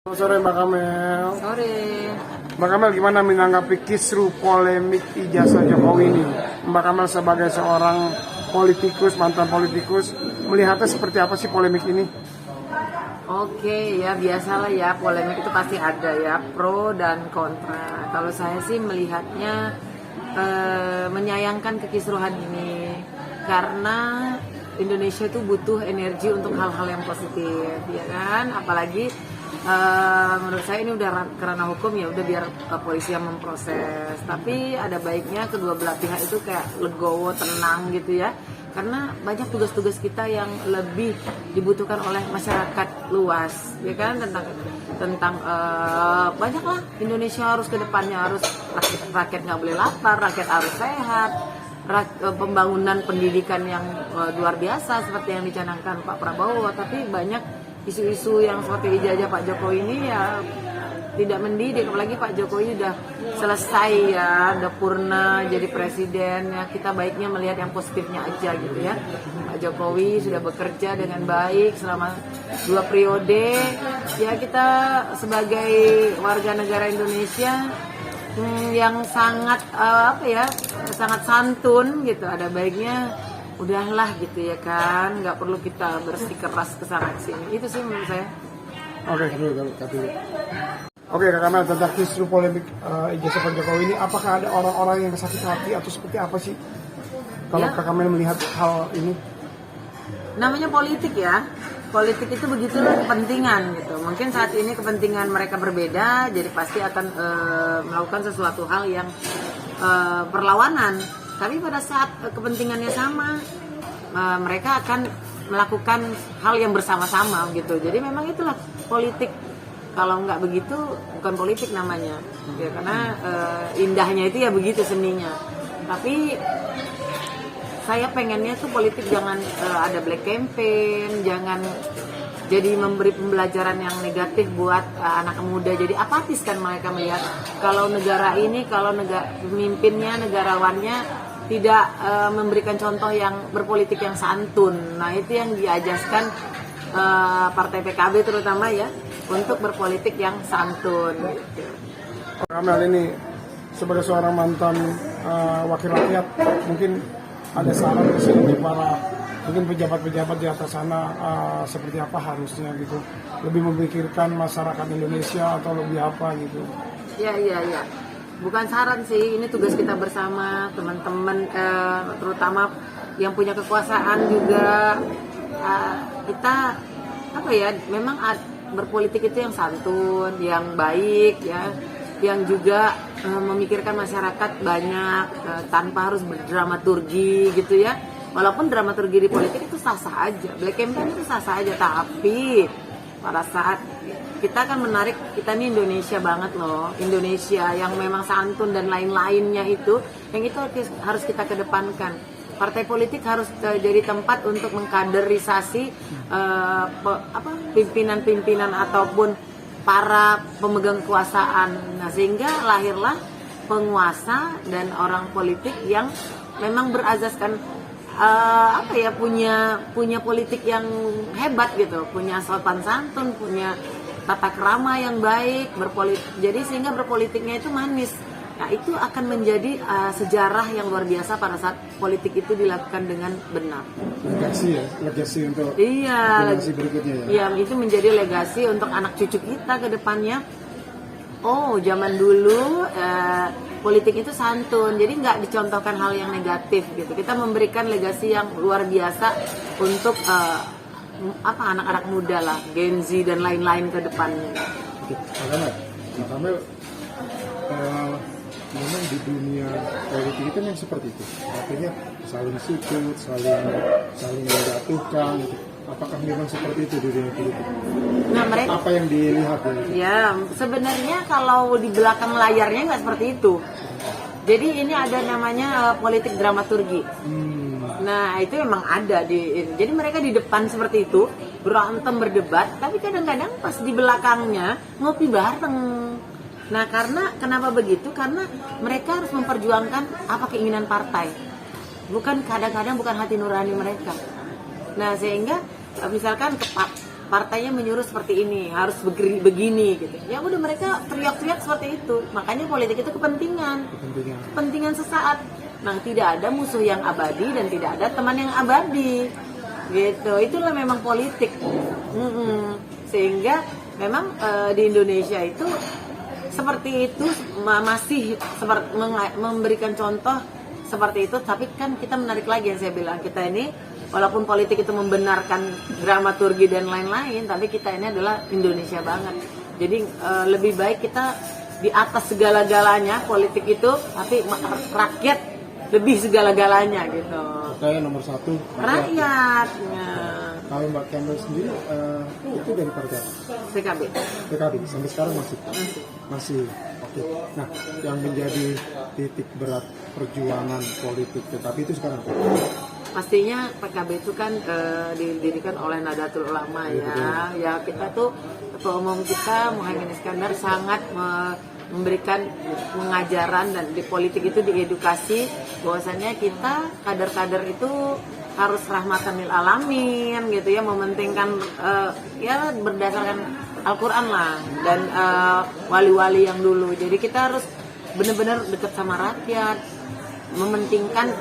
Selamat sore Mbak Kamel. Sore. Mbak Kamel, gimana menanggapi kisru polemik ijazah Jokowi ini? Mbak Kamel sebagai seorang politikus, mantan politikus, melihatnya seperti apa sih polemik ini? Oke, ya biasalah ya, polemik itu pasti ada ya, pro dan kontra. Kalau saya sih melihatnya menyayangkan kekisruhan ini, karena Indonesia itu butuh energi untuk hal-hal yang positif, ya kan? Apalagi menurut saya ini udah kerana hukum, ya udah biar polisi yang memproses. Tapi ada baiknya kedua belah pihak itu kayak legowo, tenang gitu ya. Karena banyak tugas-tugas kita yang lebih dibutuhkan oleh masyarakat luas, ya kan, tentang banyaklah Indonesia harus ke depannya, harus rakyat nggak boleh lapar, rakyat harus sehat, pembangunan pendidikan yang luar biasa seperti yang dicanangkan Pak Prabowo. Tapi banyak isu-isu yang seperti ijazah Pak Jokowi ini ya tidak mendidik, apalagi Pak Jokowi udah selesai ya, udah purna jadi presiden ya. Kita baiknya melihat yang positifnya aja gitu ya. Pak Jokowi sudah bekerja dengan baik selama 2 periode ya. Kita sebagai warga negara Indonesia yang sangat sangat santun gitu, ada baiknya udahlah gitu ya kan, nggak perlu kita bersikeras kesana kesini. Itu sih menurut saya. Oke, Kak Kamel, tentang kisru polemik ijazah Pak Jokowi ini, apakah ada orang-orang yang sakit hati atau seperti apa sih kalau Ya. Kak Kamel melihat hal ini? Namanya politik ya, politik itu begitulah, kepentingan gitu. Mungkin saat ini kepentingan mereka berbeda, jadi pasti akan melakukan sesuatu hal yang perlawanan. Tapi pada saat kepentingannya sama, mereka akan melakukan hal yang bersama-sama gitu. Jadi memang itulah politik. Kalau nggak begitu bukan politik namanya, ya, karena indahnya itu ya begitu seninya. Tapi saya pengennya tuh politik jangan ada black campaign, jangan jadi memberi pembelajaran yang negatif buat anak muda. Jadi apatis kan mereka melihat kalau negara ini, kalau pemimpinnya, negarawannya tidak memberikan contoh yang berpolitik yang santun. Nah itu yang diajaskan partai PKB terutama ya, untuk berpolitik yang santun. Kak Kamel ini sebagai seorang mantan wakil rakyat, mungkin ada saran ke sini para mungkin pejabat-pejabat di atas sana seperti apa harusnya gitu, lebih memikirkan masyarakat Indonesia atau lebih apa gitu? Ya. Bukan saran sih, ini tugas kita bersama teman-teman, terutama yang punya kekuasaan juga. Kita memang berpolitik itu yang santun, yang baik ya, yang juga memikirkan masyarakat banyak, tanpa harus berdramaturgi gitu ya. Walaupun dramaturgi di politik itu sah-sah aja, black campaign itu sah-sah aja, tapi pada saat kita akan menarik, kita ini Indonesia banget loh, Indonesia yang memang santun dan lain-lainnya itu, yang itu harus kita kedepankan. Partai politik harus jadi tempat untuk mengkaderisasi pimpinan-pimpinan ataupun para pemegang kekuasaan. Nah, sehingga lahirlah penguasa dan orang politik yang memang berazaskan punya politik yang hebat gitu, punya sopan santun, punya tata krama yang baik, jadi sehingga berpolitiknya itu manis. Nah itu akan menjadi sejarah yang luar biasa pada saat politik itu dilakukan dengan benar. Legasi untuk generasi berikutnya ya. Iya, itu menjadi legasi untuk anak cucu kita ke depannya. Oh, zaman dulu politik itu santun, jadi nggak dicontohkan hal yang negatif gitu. Kita memberikan legasi yang luar biasa untuk anak-anak muda lah, Gen Z dan lain-lain ke depannya. Kamel, memang di dunia politik itu yang seperti itu, artinya saling sikut, saling menjatuhkan. Apakah memang seperti itu di dunia politik? Nah, mereka, apa yang dilihat ya sebenarnya kalau di belakang layarnya nggak seperti itu. Jadi ini ada namanya politik dramaturgi. Nah itu memang ada jadi mereka di depan seperti itu berantem berdebat, tapi kadang-kadang pas di belakangnya ngopi bareng. Nah kenapa begitu? Karena mereka harus memperjuangkan apa keinginan partai, kadang-kadang bukan hati nurani mereka. Nah sehingga misalkan partainya menyuruh seperti ini, harus begini gitu. Ya udah mereka teriak-teriak seperti itu. Makanya politik itu kepentingan sesaat. Nah, tidak ada musuh yang abadi dan tidak ada teman yang abadi. Gitu. Itulah memang politik. Sehingga memang di Indonesia itu seperti itu, masih memberikan contoh seperti itu. Tapi kan kita menarik lagi yang saya bilang, kita ini walaupun politik itu membenarkan dramaturgi dan lain-lain, tapi kita ini adalah Indonesia banget. Jadi lebih baik kita di atas segala-galanya politik itu, tapi rakyat lebih segala-galanya gitu. Kayak nomor satu Rakyatnya. Kalau Mbak Campbell sendiri itu dari partai apa? PKB sampai sekarang masih. Oke. Nah, yang menjadi titik berat perjuangan politik tetapi itu sekarang Pastinya PKB itu kan didirikan oleh Nahdlatul Ulama ya. Ya kita tuh Ketua Umum kita Muhaimin Iskandar sangat memberikan pengajaran, dan di politik itu diedukasi bahwasanya kita kader-kader itu harus rahmatan lil alamin gitu ya, mementingkan ya berdasarkan Al-Quran lah dan wali-wali yang dulu. Jadi kita harus benar-benar dekat sama rakyat, mementingkan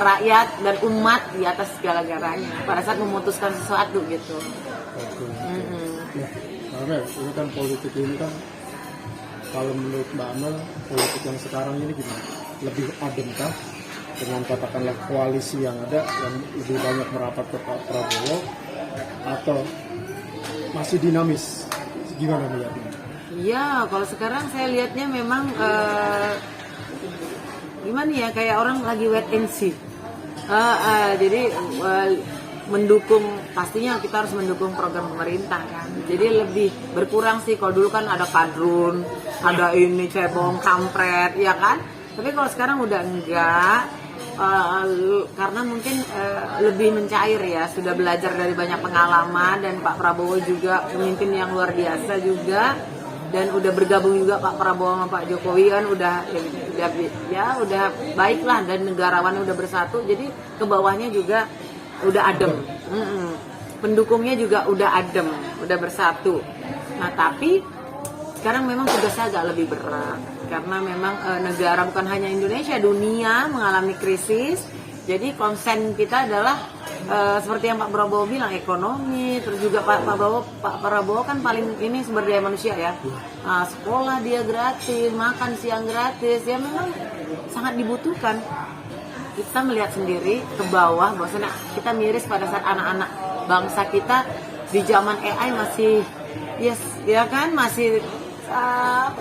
rakyat dan umat di atas segala-galanya pada saat memutuskan sesuatu gitu. Oke. Nah, ini kan politik ini kan, kalau menurut Mbak Amel, politik yang sekarang ini gimana? Lebih adem kah dengan katakanlah koalisi yang ada yang lebih banyak merapat ke Pak Prabowo, atau masih dinamis? Gimana melihatnya? Iya, kalau sekarang saya lihatnya memang gimana ya, kayak orang lagi wait and see. Jadi mendukung, pastinya kita harus mendukung program pemerintah kan. Jadi lebih berkurang sih. Kalau dulu kan ada kadrun, ada ini cebong, kampret, ya kan. Tapi kalau sekarang udah enggak, karena mungkin lebih mencair ya. Sudah belajar dari banyak pengalaman, dan Pak Prabowo juga pemimpin yang luar biasa juga. Dan udah bergabung juga Pak Prabowo sama Pak Jokowi kan udah baiklah, dan negarawannya udah bersatu, jadi ke bawahnya juga udah adem. Pendukungnya juga udah adem, udah bersatu. Nah, tapi sekarang memang tugasnya agak lebih berat karena memang negara, bukan hanya Indonesia, dunia mengalami krisis. Jadi konsen kita adalah seperti yang Pak Prabowo bilang, ekonomi. Terus juga Pak Prabowo kan paling ini sumber daya manusia ya. Sekolah dia gratis, makan siang gratis, ya memang sangat dibutuhkan. Kita melihat sendiri ke bawah bahwasanya kita miris pada saat anak-anak bangsa kita di zaman AI masih ya kan masih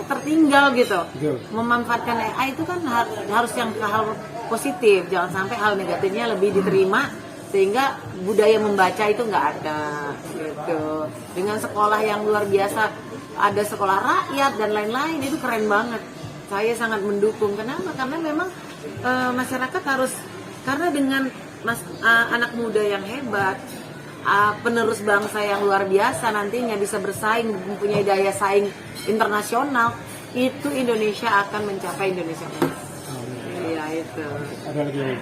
tertinggal gitu. Memanfaatkan AI itu kan harus yang hal positif, jangan sampai hal negatifnya lebih diterima sehingga budaya membaca itu nggak ada gitu. Dengan sekolah yang luar biasa, ada sekolah rakyat dan lain-lain, itu keren banget. Saya sangat mendukung. Kenapa? Karena memang masyarakat harus, karena dengan anak muda yang hebat, penerus bangsa yang luar biasa nantinya bisa bersaing, mempunyai daya saing internasional, itu Indonesia akan mencapai Indonesia emas. Iya itu. Ada lagi yang